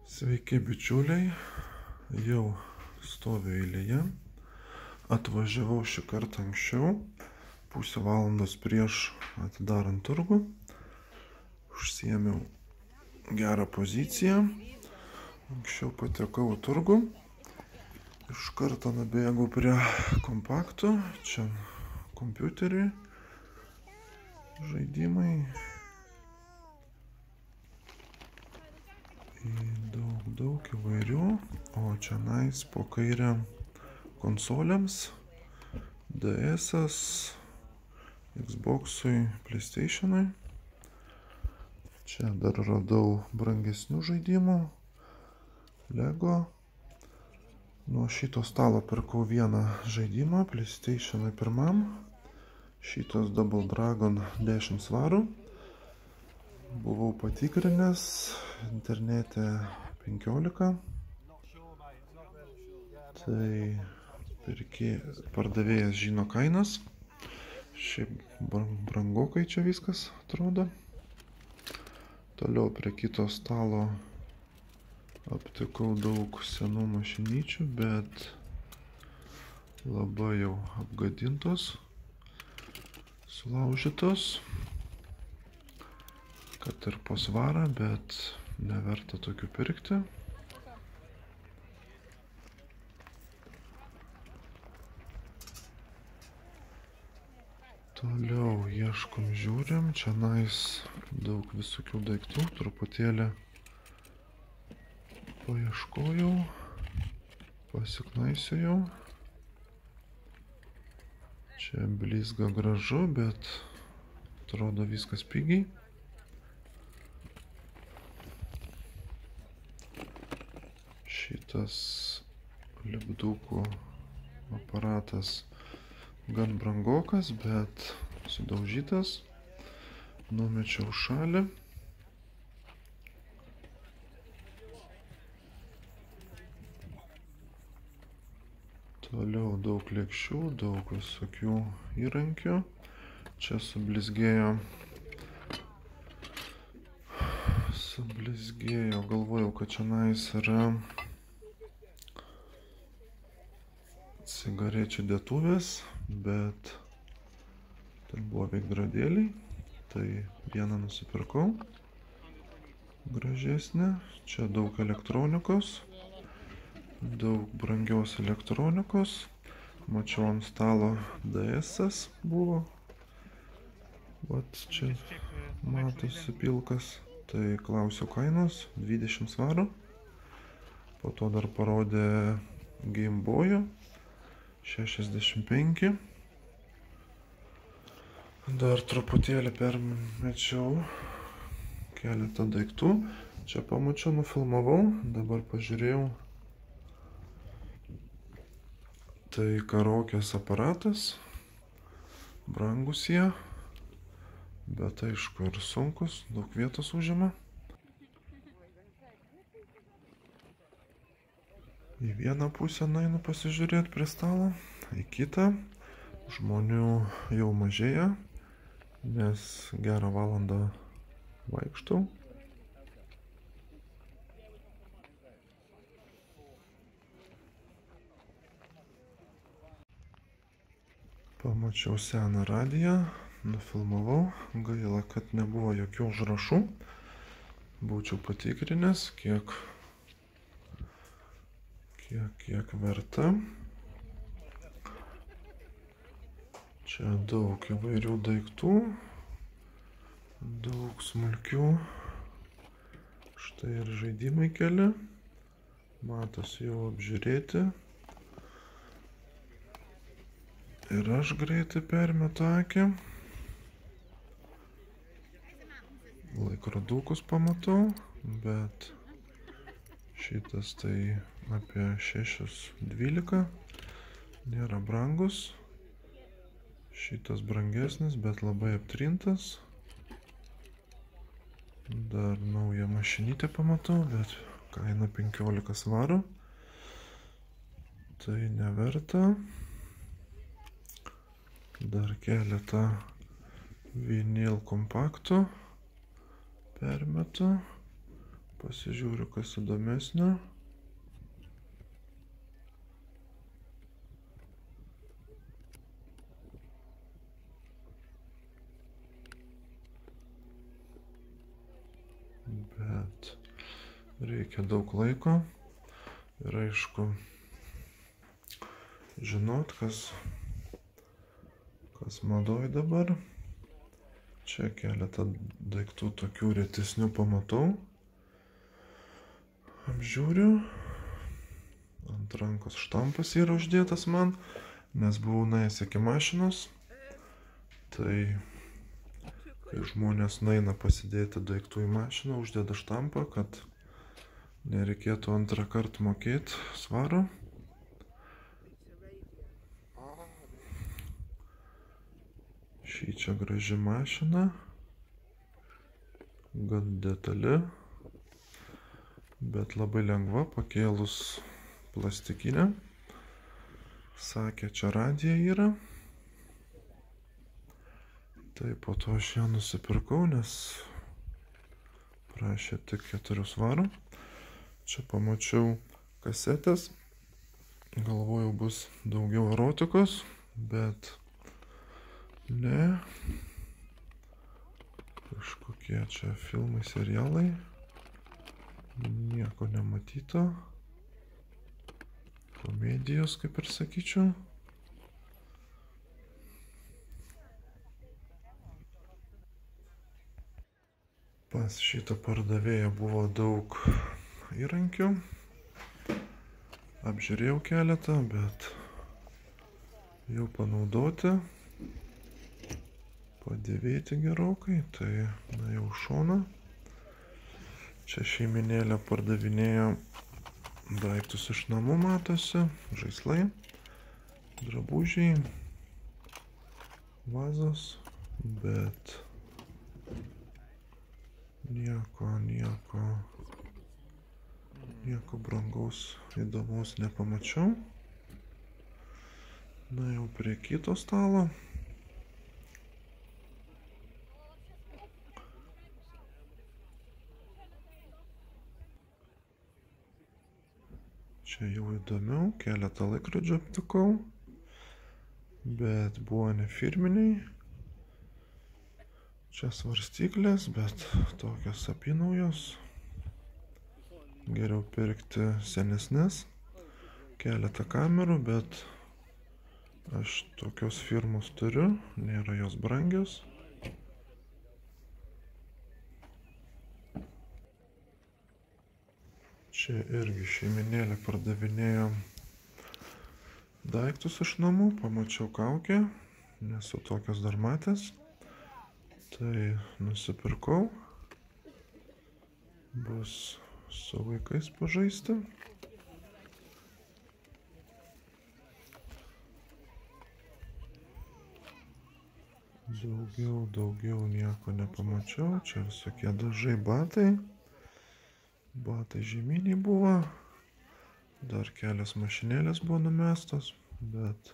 Sveiki bičiuliai, jau stoviu eilėje, atvažiavau šį kartą anksčiau, pusę valandos prieš atidarant turgų, užsiėmiau gerą poziciją, anksčiau patekau į turgų, iš karto nubėgau prie kompaktų, čia kompiuteriai, žaidimai. Daug įvairių, o čia po kairę konsolėms, DS-as, Xbox'ui, PlayStation'ui. Čia dar radau brangesnių žaidimų, Lego. Nuo šito stalo pirkau vieną žaidimą, PlayStation'ui pirmam. Šitas Double Dragon 10 svarų. Buvau patikrinęs, internete 15, tai pardavėjas žino kainas, šiaip brangokai čia viskas atrodo. Toliau prie kito stalo aptikau daug senų mašinyčių, bet labai jau apgadintos, sulaužytos. Kad ir po svarą, bet neverta tokių pirkti. Toliau ieškom, žiūrim, čia daug visokių daiktų, truputėlį paieškojau, pasiknaisiojau. Čia blizga gražu, bet atrodo viskas pigiai. Šitas lipdukų aparatas gan brangokas, bet sudaužytas. Numečiau šalį. Toliau daug lėkščių, daug visokių įrankių. Čia sublizgėjo, galvojau, kad čia yra cigarečių dėtuvės, bet ten buvo veidrodėliai, tai vieną nusipirkau, gražesnė. Čia daug elektronikos, daug brangios elektronikos. Mačiau ant stalo DS-as buvo, vat čia matosi pilkas, tai klausiau kainos, 20 svarų. Po to dar parodė Game Boy'o, 65. Dar truputėlį permečiau keletą daiktų. Čia pamačiau, nufilmavau, dabar pažiūrėjau. Tai karaokės aparatas, brangus jie, bet aišku ir sunkus, daug vietos užima. Į vieną pusę nueinu pasižiūrėti prie stalo, į kitą. Žmonių jau mažėja, nes gerą valandą vaikštau. Pamačiau seną radiją, nufilmavau. Gaila, kad nebuvo jokių užrašų. Būčiau patikrinęs, kiek verta. Čia daug įvairių daiktų, daug smulkių. Štai ir žaidimai keli. Matosi jau apžiūrėti. Ir aš greitai permetu akį. Laikrodukus pamatau, bet šitas tai apie 6,12. Nėra brangus. Šitas brangesnis, bet labai aptrintas. Dar naują mašinytę pamatau, bet kaina 15 svarų. Tai neverta. Dar keletą vinil kompaktų permetu. Pasižiūriu, kas įdomesnio. Bet reikia daug laiko ir aišku žinot, kas madoj dabar. Čia keletą daiktų tokių retesnių pamatau. Apžiūriu. Ant rankos štampas yra uždėtas man, nes buvau nuėjęs iki mašinos. Tai kai žmonės nueina pasidėti daiktų į mašiną, uždeda štampą, kad nereikėtų antrą kartą mokėti svaro. Šį čia graži mašina, gan detali, bet labai lengva, pakėlus plastikinę. Sakė, čia radija yra. Tai po to aš ją nusipirkau, nes prašė tik 4 svarų. Čia pamačiau kasetės, galvojau bus daugiau erotikos, bet ne. Kažkokie čia filmai, serialai. Nieko nematyto. Komedijos, kaip ir sakyčiau. Pas šitą pardavėją buvo daug įrankių. Apžiūrėjau keletą, bet jau panaudoti. Padėvėti gerokai, tai nuėjau šoną. Čia šeiminėlė pardavinėjo daiktus iš namų, matosi, žaislai, drabužiai, vazos, bet nieko brangaus įdomaus nepamačiau. Nuėjau prie kito stalo. Čia jau įdomiau, keletą laikrodžių aptikau, bet buvo ne firminiai. Čia svarstyklės, bet tokios apynaujos. Geriau pirkti senesnes. Keletą kamerų, bet aš tokios firmos turiu, nėra jos brangios. Čia irgi šeiminėlė pardavinėjo daiktus iš namų, pamačiau kaukę, nesu tokios dar matęs, tai nusipirkau, bus su vaikais pažaisti. Daugiau nieko nepamačiau, čia visokie dažai, batai žieminiai buvo, dar kelios mašinėlės buvo numestos, bet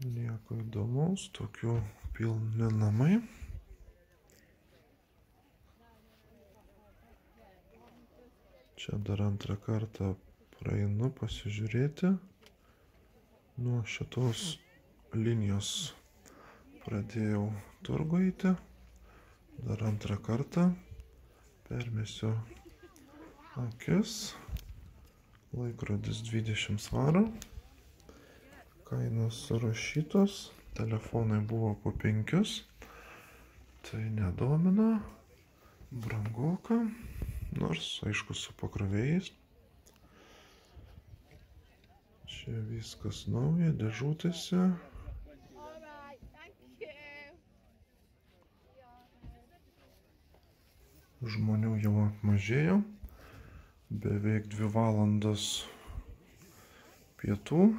nieko įdomaus, tokių pilni namai. Čia dar antrą kartą praeinu pasižiūrėti. Nuo šitos linijos pradėjau turgų eiti, dar antrą kartą. Permesiu akis, laikrodis 20 svarų, kainos surašytos, telefonai buvo po 5, tai nedomina, brangoka, nors aišku su pakrovėjais. Čia viskas nauja, dėžutėse. Žmonių jau apmažėjo, beveik 2 valandos pietų,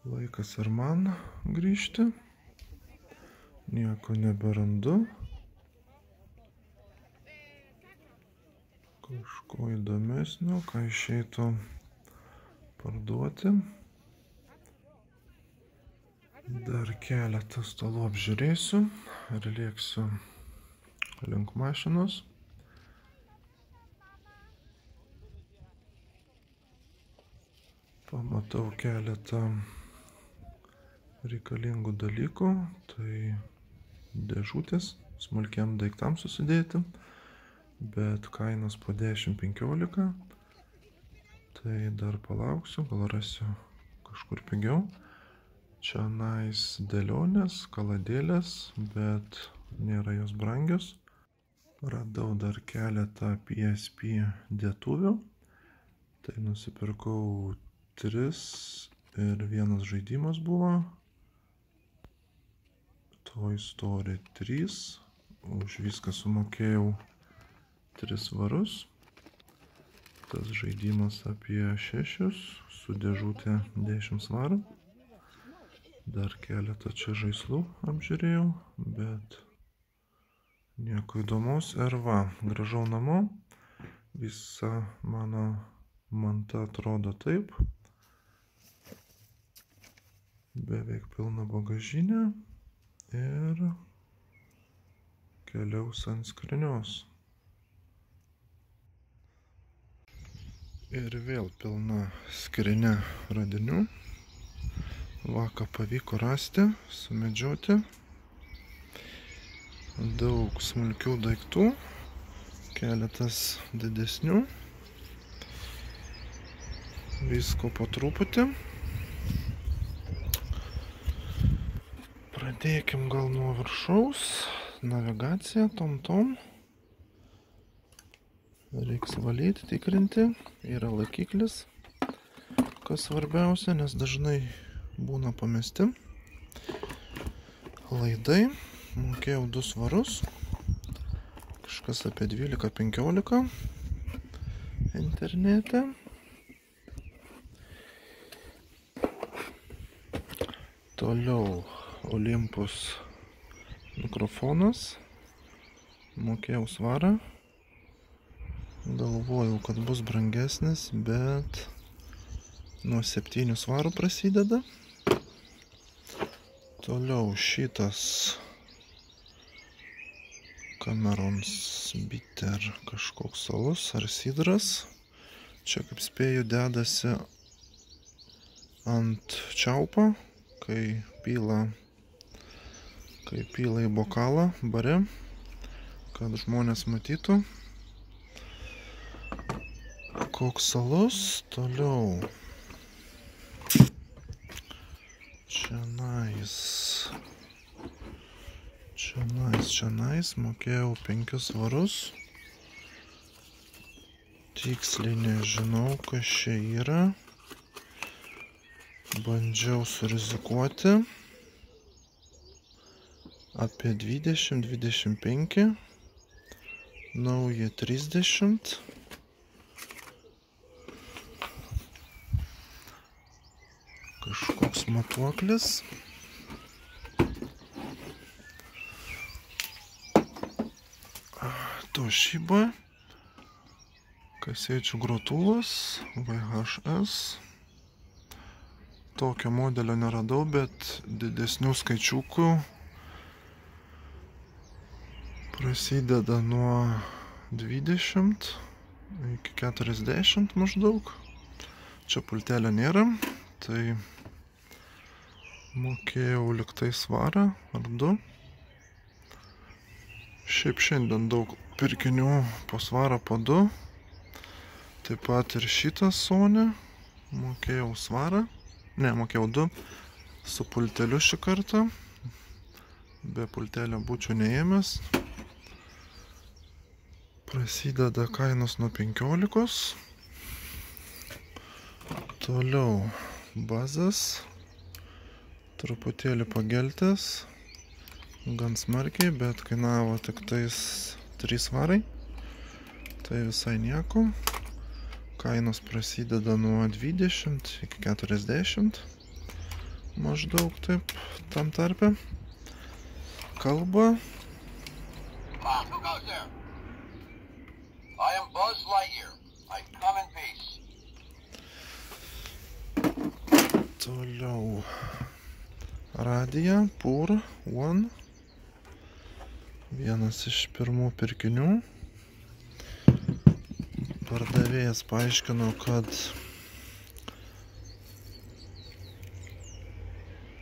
laikas ir man grįžti, nieko neberandu, kažko įdomesnio, ką išeitų parduoti. Dar keletą stalų apžiūrėsiu ir lėksiu link mašinos. Pamatau keletą reikalingų dalykų, tai dėžutės smulkiam daiktam susidėti, bet kainos po 10-15, tai dar palauksiu, gal rasiu kažkur pigiau. Čia nais dėlionės, kaladėlės, bet nėra jos brangios. Radau dar keletą PSP dėtuvių, tai nusipirkau 3 ir vienas žaidimas buvo. Toy Story 3, už viską sumokėjau 3 svarus. Tas žaidimas apie 6, su dėžutė 10 svarų. Dar keletą čia žaislų apžiūrėjau, bet nieko įdomaus. Ir va, grįžau namo, visa mano manta atrodo taip. Beveik pilna bagažinė ir keliaus ant skrynios. Ir vėl pilna skrynia radinių. Vakar pavyko rasti, sumedžioti. Daug smulkių daiktų, keletas didesnių. Visko po truputį. Pradėkim gal nuo viršaus. Navigacija, tom. Reiks valyti, tikrinti. Yra laikiklis, kas svarbiausia, nes dažnai būna pamesti. Laidai. Mokėjau 2 svarus. Kažkas apie 12-15 internete. Toliau Olympus mikrofonas. Mokėjau svarą. Galvojau, kad bus brangesnis, bet nuo 7 svarų prasideda. Toliau šitas Camerons bitter kažkoks alus ar sidras. Čia, kaip spėju, dedasi ant čiaupo, kai pila į bokalą bare, kad žmonės matytų, koks alus. Toliau Čionais mokėjau 5 svarus. Tiksliai nežinau, kas čia yra. Bandžiau surizikuoti. Apie 20-25. Nauji 30. Kažkoks matuoklis. Toshiba. Kasečių grotuvas. VHS. Tokio modelio neradau, bet didesnių skaičiukų prasideda nuo 20 iki 40 maždaug. Čia pultelio nėra, tai mokėjau liktai svarą ar 2. Šiaip šiandien daug pirkinių po svarą po 2. Taip pat ir šitą Sony mokėjau svarą. Ne, mokėjau 2 su pulteliu šį kartą. Be pultelio būčiau neėmęs. Prasideda kainos nuo 15. Toliau bazas. Truputėlį pageltęs. Gan smarkiai, bet kainavo tik tais 3 svarai. Tai visai nieko. Kainos prasideda nuo 20 iki 40. Maždaug taip, tam tarpe. Kalba. Who goes there? I am Buzz Lightyear. I come in peace. Toliau. Radija, Pur, One. Vienas iš pirmų pirkinių. Pardavėjas paaiškino, kad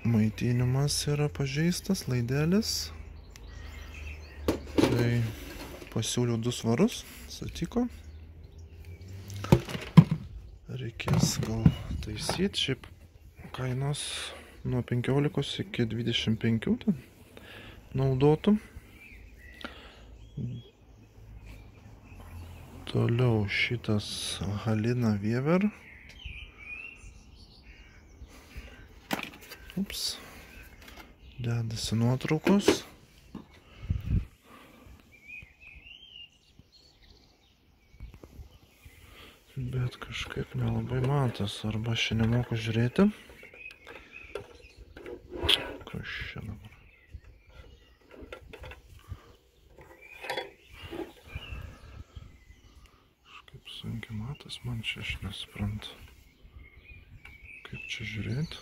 maitinimas yra pažeistas, laidelis. Tai pasiūliau 2 svarus, sutiko. Reikės gal taisyti, šiaip kainos nuo 15 iki 25 ten naudotų. Toliau šitas Halina Viever. Ups. Dedasi nuotraukos. Bet kažkaip nelabai matos, arba aš nemoku žiūrėti. Kas čia dabar? Kažkaip sunkiai matos, man čia aš nesuprantu. Kaip čia žiūrėti?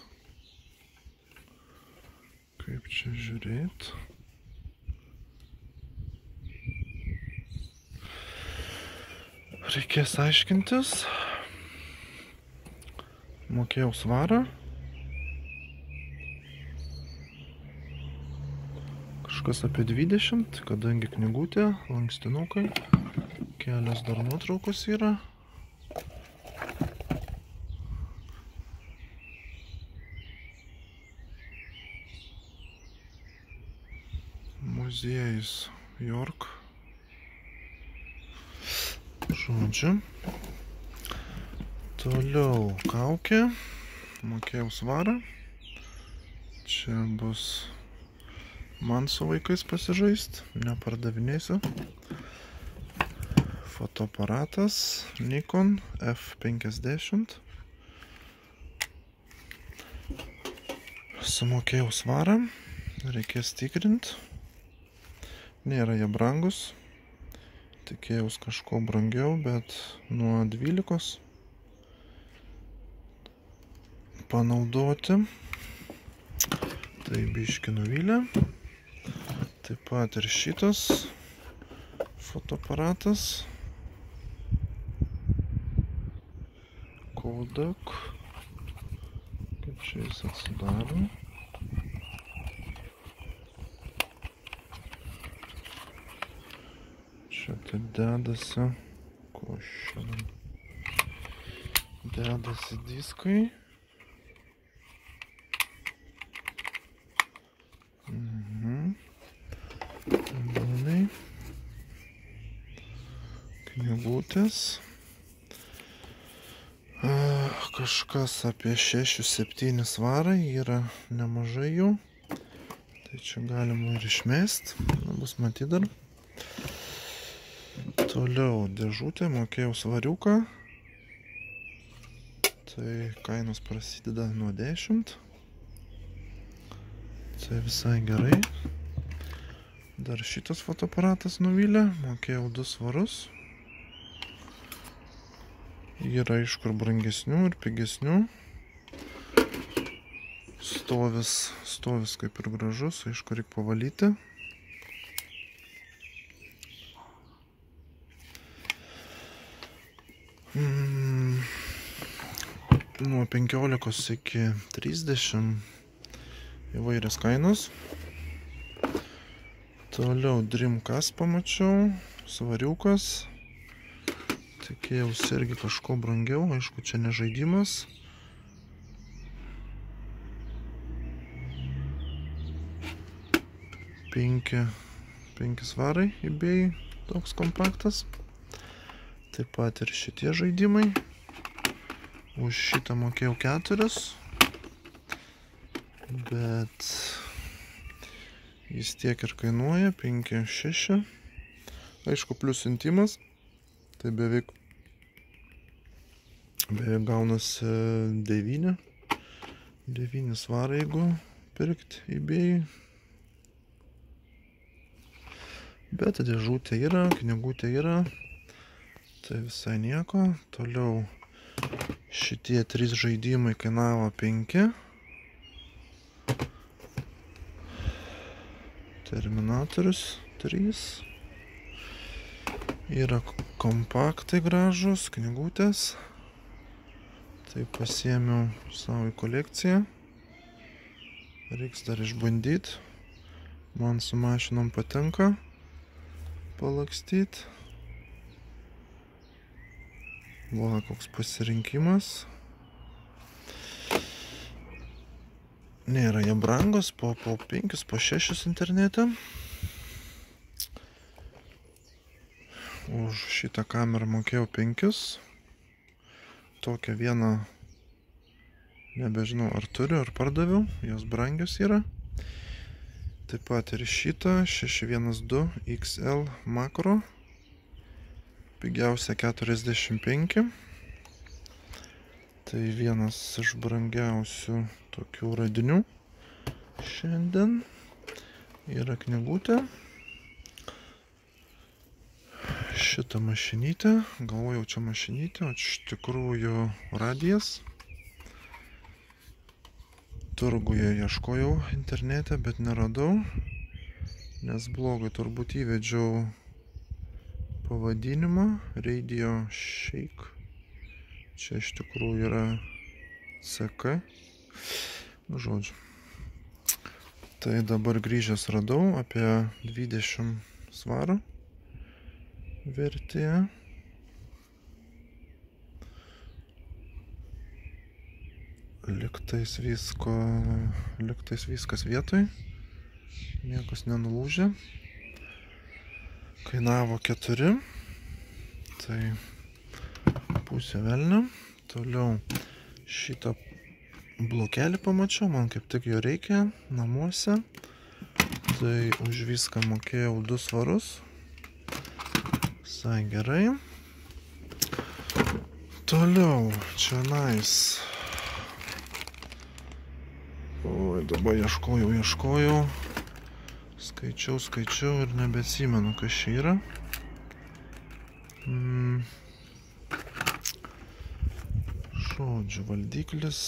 Kaip čia žiūrėti? Reikės aiškintis. Mokėjau svarą. Kažkas apie 20, kadangi knygutė, lankstinukai, kelios dar nuotraukos yra. Muziejus York. Žodžiu. Toliau kaukė. Mokėjau svarą. Čia bus man su vaikais pasižaist, nepardavinėsiu. Fotoaparatas Nikon F50. Sumokėjau svarą, reikės tikrint. Nėra jie brangus. Tikėjaus kažko brangiau, bet nuo 12 panaudoti. Tai biški nuvylė. Taip pat ir šitas fotoaparatas. Kodak. Kaip čia jis atsidaro. Čia tai dedasi. Ko šiandien? Dedasi diskai. Balonai. Knygutės. Kažkas apie 6-7 svarą, yra nemažai jų. Tai čia galima ir išmest, bus matyti dar. Toliau dėžutė, mokėjau svariuką. Tai kainos prasideda nuo 10. Tai visai gerai. Dar šitas fotoaparatas nuvylė, mokėjau 2 svarus. Yra aišku brangesnių ir pigesnių. Stovis kaip ir gražus, aišku reikia pavalyti. Nuo 15 iki 30 įvairias kainos. Toliau Dreamcast pamačiau, svariukas. Tikėjausi irgi kažko brangiau, aišku, čia ne žaidimas. Penki svarai eBay, toks kompaktas. Taip pat ir šitie žaidimai. Už šitą mokėjau 4. Bet jis tiek ir kainuoja, 5-6. Aišku, plius intimas. Tai beveik gaunasi 9 svarai, jeigu pirkti eBay. Bet dėžutė yra, knygutė yra. Tai visai nieko. Toliau šitie 3 žaidimai kainavo 5. Terminatorius 3. Yra kompaktai gražus, knygutės. Tai pasiėmiau savo į kolekciją. Reiks dar išbandyti. Man su mašinom patinka palakstyti. Va, koks pasirinkimas. Nėra jie brangus, po 5, po 6 internete. Už šitą kamerą mokėjau 5. Tokią vieną, nebežinau ar turiu, ar pardaviau, jos brangios yra. Taip pat ir šitą 612 XL makro. Pigiausia 45. Tai vienas iš brangiausių tokių radinių šiandien. Yra knygutė. Šitą mašinytę. Galvojau čia mašinytė, o iš tikrųjų radijas. Turguje ieškojau internete, bet neradau. Nes blogai turbūt įvedžiau pavadinimą Radio Shake. Čia iš tikrųjų yra CK. Nu, žodžiu. Tai dabar grįžęs radau apie 20 svarų vertė. Liktais viskas vietoj. Niekas nenulūžė. Kainavo 4. Tai pusė velnio. Toliau šitą blokelį pamačiau, man kaip tik jo reikia namuose. Tai už viską mokėjau 2 svarus. Visai gerai. Toliau čia nais. Oi, dabar ieškojau. Skaičiau ir nebeatsimenu, kas čia yra. Žodžiu, valdiklis.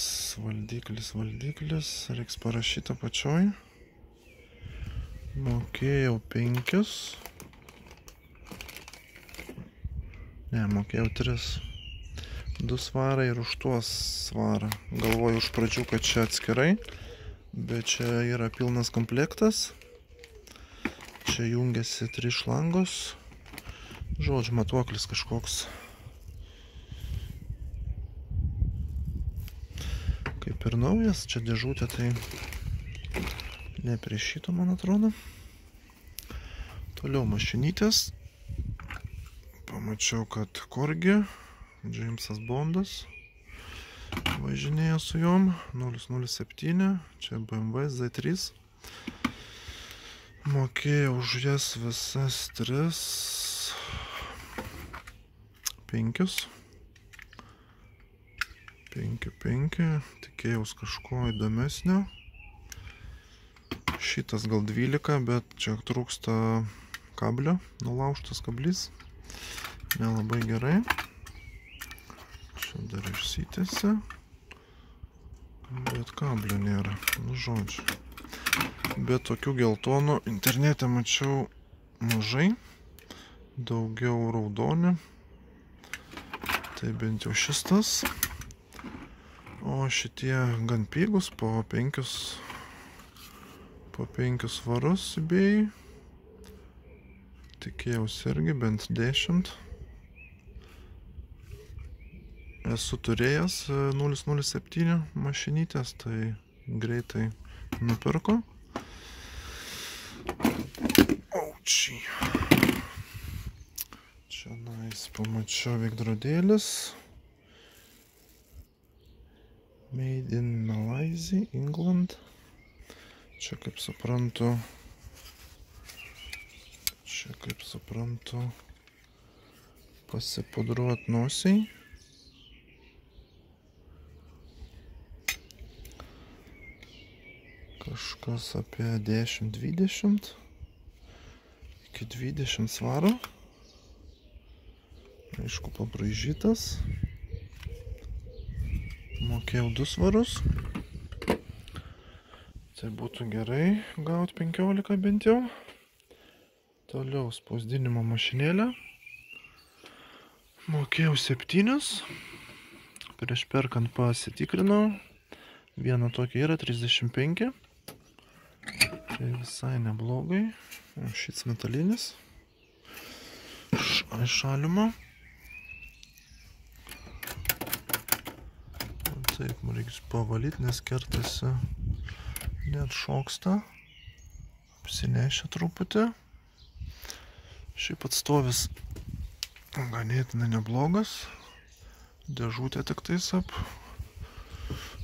Reiks parašyti apačioj. Mokėjau 5. Ne, mokėjau 3. 2 svarai ir už tuos svarą. Galvoju iš pradžių, kad čia atskirai. Bet čia yra pilnas komplektas. Čia jungiasi 3 šlangos. Žodžiu, matuoklis kažkoks. Kaip ir naujas. Čia dėžutė, tai ne prie šito, man atrodo. Toliau mašinytės. Pamačiau, kad Korgi, Jamesas Bondas važinėja su jom. 007. Čia BMW Z3. Mokėjau už jas visas 3. 5. 5. Tikėjaus kažko įdomesnio. Šitas gal 12, bet čia trūksta kablio. Nulaužtas kablys. Nelabai gerai. Čia dar išsitęsia. Bet kablio nėra. Nu, žodžiu. Bet tokių geltonų internete mačiau mažai. Daugiau raudoni. Tai bent jau šis tas. O šitie gan pigus, po 5 svarus įbėjai. Tikėjausi irgi bent 10. Esu turėjęs 007 mašinytės, tai greitai nupirko. Aučiai. Čia nais pamačiau veidrodėlis. Made in Malaysia, England. Čia kaip suprantu, pasipudruot nosiai. Kažkas apie 10-20. Iki 20 svarų. Aišku, pabraižytas. Mokėjau 2 svarus. Tai būtų gerai gauti 15 bent jau. Toliau spausdinimo mašinėlė. Mokėjau 7. Prieš perkant pasitikrinau. Viena tokia yra 35. Tai visai neblogai. Šis metalinis. Šalimo. Taip, man reikia pavalyti, nes kertasi net šoksta. Apsinešė truputį. Šiaip atstovis ganėtinai neblogas. Dėžutė tik tais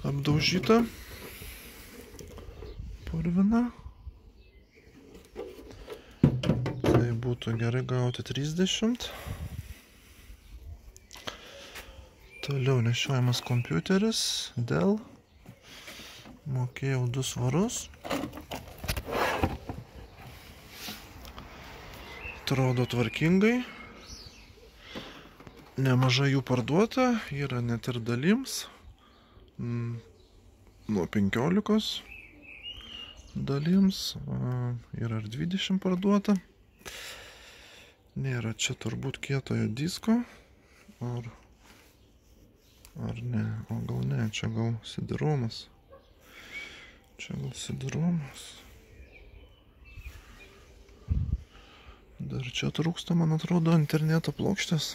apdaužyta. Purvina. Tai būtų gerai gauti 30. Toliau nešiojamas kompiuteris. Dell. Mokėjau 2 svarus. Atrodo tvarkingai. Nemažai jų parduota. Yra net ir dalims. Nuo 15 dalims. Yra ir 20 parduota. Nėra čia turbūt kietojo disko. Ar ne? O gal ne, čia gal sidiromas. Dar čia trūksta, man atrodo, interneto plokštės.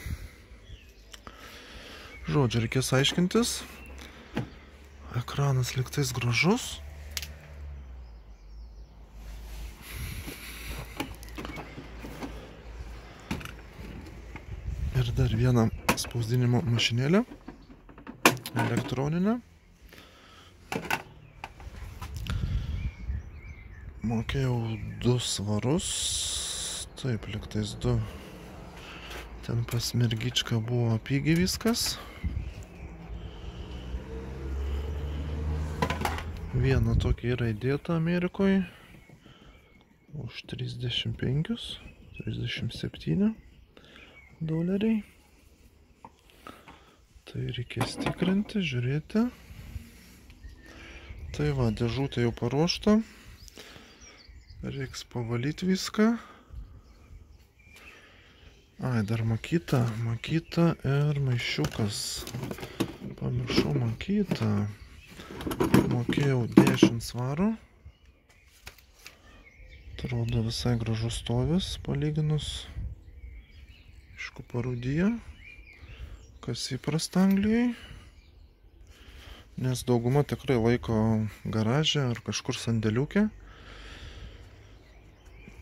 Žodžiu, reikės aiškintis. Ekranas lygtais gražus. Ir dar vieną spausdinimo mašinėlę. Elektroninę. Mokėjau 2 svarus. Taip, lygtais 2. Ten pas mergičką buvo pigiai viskas. Viena tokia yra įdėta Amerikoje. Už 37 doleriai. Tai reikės tikrinti, žiūrėti. Tai va, dėžutė jau paruošta. Reiks pavalyti viską. Ai, dar makyta ir maišiukas. Pamiršau makytą. Mokėjau 10 svarų. Atrodo visai gražus stovis palyginus. Aišku, parūdyja. Kas įprasta Anglijai. Nes dauguma tikrai laiko garaže ar kažkur sandėliukė.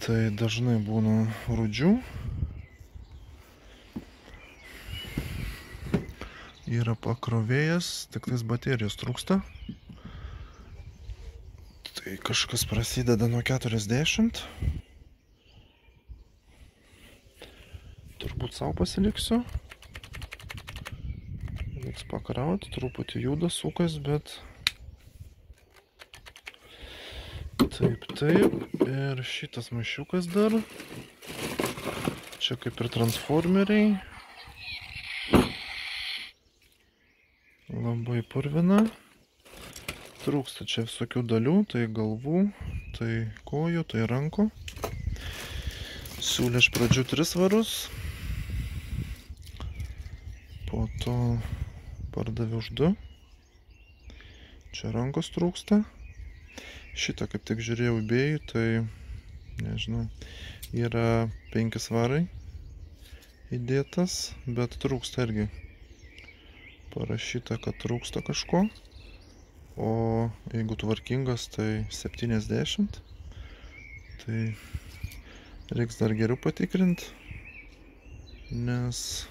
Tai dažnai būna rūdžių. Yra pakrovėjas, tik tais baterijos trūksta. Tai kažkas prasideda nuo 40. Turbūt savo pasiliksiu. Reiks pakrauti, truputį juda, sukas, bet taip. Ir šitas maišiukas dar. Čia kaip ir transformeriai. Labai purvina. Trūksta čia visokių dalių, tai galvų, tai kojų, tai rankų. Siūlė iš pradžių 3 svarus. Po to pardavė už 2. Čia rankos trūksta. Šitą kaip tik žiūrėjau eBay, tai nežinau, yra 5 svarai įdėtas, bet trūksta irgi. Parašyta, kad trūksta kažko. O jeigu tvarkingas, tai 70. Tai reiks dar geriau patikrinti, nes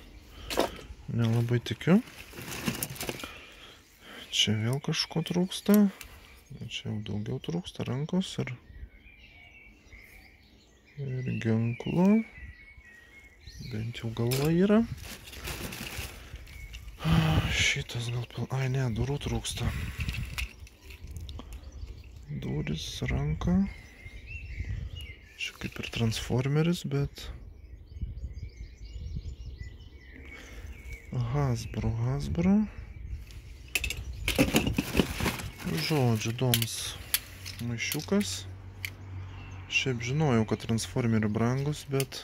nelabai tikiu. Čia vėl kažko trūksta. Čia jau daugiau trūksta rankos ir ginklo. Bent jau galva yra. Šitas gal... Ai ne, durų trūksta. Duris, ranka. Čia kaip ir transformeris, bet... Hasbro. Žodžiu, doms maišiukas. Šiaip žinojau, kad transformeriai brangus, bet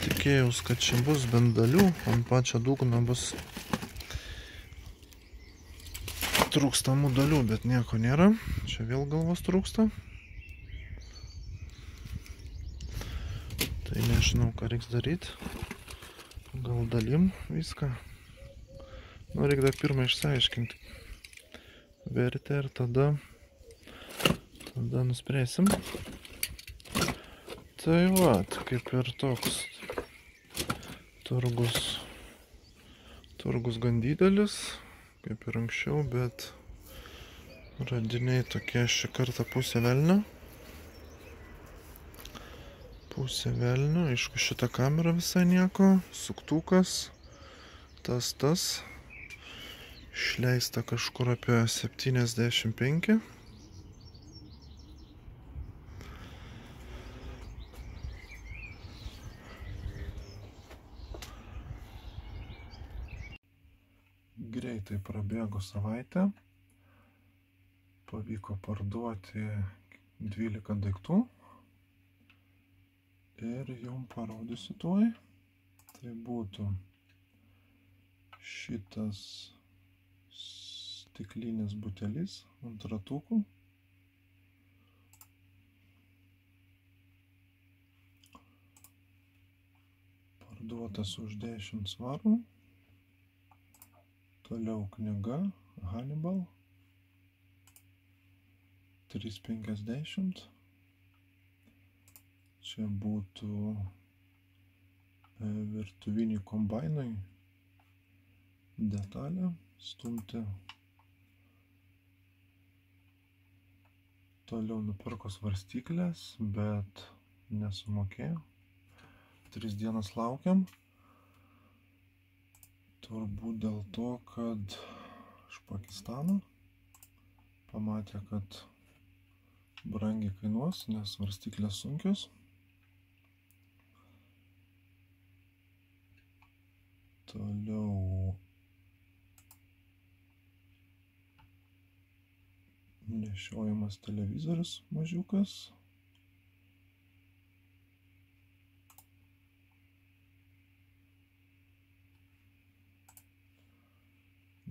tikėjaus, kad čia bus bent dalių, ant pačio dugno bus trūkstamų dalių, bet nieko nėra. Čia vėl galvos trūksta. Tai nežinau, ką reiks daryti. Gal dalim viską. Nu, reikia dar pirmą išsiaiškinti vertę ir tada nuspręsim. Tai va, kaip ir toks turgus gan didelis, kaip ir anksčiau, bet radiniai tokie šį kartą pusė velnio. Pusė velnio, aišku, šita kamera visai nieko, suktukas, tas, išleista kažkur apie 75. Greitai prabėgo savaitę, pavyko parduoti 12 daiktų ir jums parodysiu tuoj. Tai būtų šitas stiklinis butelis ant ratukų. Parduotas už 10 svarų. Toliau knyga Hannibal 3,50. Čia būtų virtuviniai kombainai detalė stumti. Toliau nupirko svarstyklės, bet nesumokėjo. 3 dienas laukiam. Turbūt dėl to, kad iš Pakistano pamatė, kad brangiai kainuos, nes svarstyklės sunkios. Toliau nešiojamas televizorius mažiukas.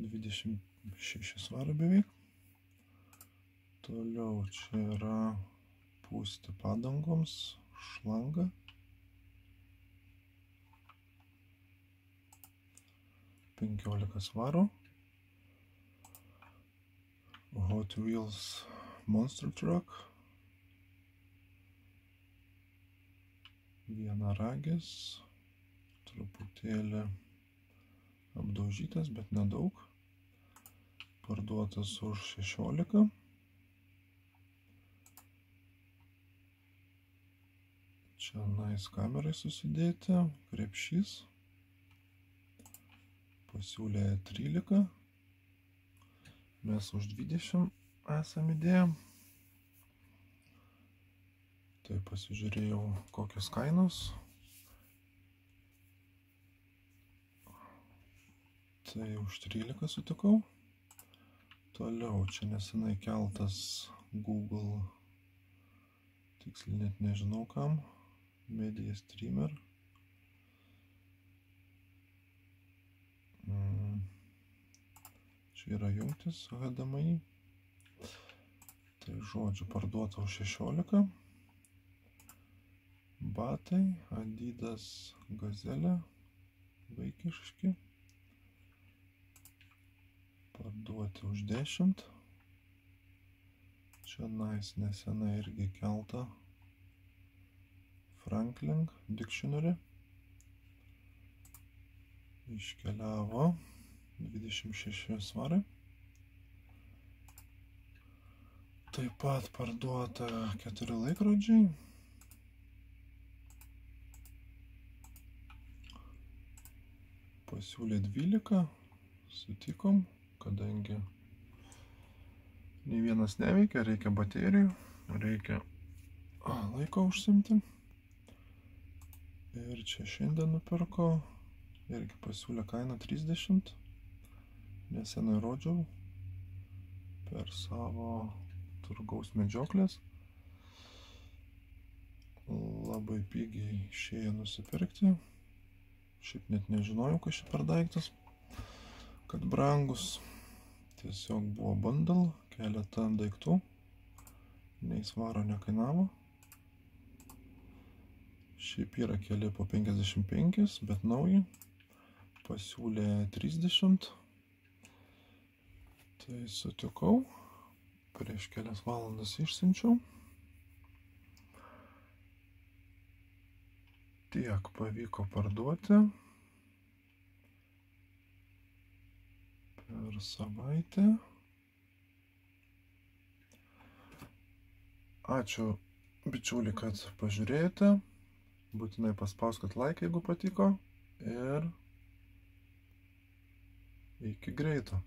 $26 svarų beveik. Toliau čia yra pūsti padangoms šlanga. $15 svarų. Hot Wheels Monster Truck. Vienaragis. Truputėlį apdaužytas, bet nedaug. Parduotas už 16. Čia kamerai susidėti, krepšys. Pasiūlė 13. Mes už 20 esam įdėję. Tai pasižiūrėjau, kokios kainos. Tai už 13 sutikau. Toliau čia nesenai keltas Google, tiksliai net nežinau kam, Media Streamer. Čia yra jungtis HDMI. Tai žodžiu parduota už 16. Batai Adidas Gazelle vaikiški. Parduoti už 10. Čia nesenai irgi kelta Franklin Dictionary. Iškeliavo 26 svarai. Taip pat parduota 4 laikrodžiai. Pasiūlė 12, sutikom, kadangi nei vienas neveikia, reikia baterijų, reikia laiko užsimti. Ir čia šiandien nupirko, irgi pasiūlė kainą 30, nesenai rodžiau per savo turgaus medžioklės. labai pigiai išėjo nusipirkti. Šiaip net nežinojau, kas čia per daiktas, kad brangus. Tiesiog buvo bundle, keletą daiktų, nei svaro nekainavo. Šiaip yra keli po 55, bet nauji. Pasiūlė 30. Tai sutikau. Prieš kelias valandas išsiunčiau. Tiek pavyko parduoti. Per savaitę. Ačiū, bičiuliai, kad pažiūrėjote. Būtinai paspauskit like, jeigu patiko. Ir iki greito.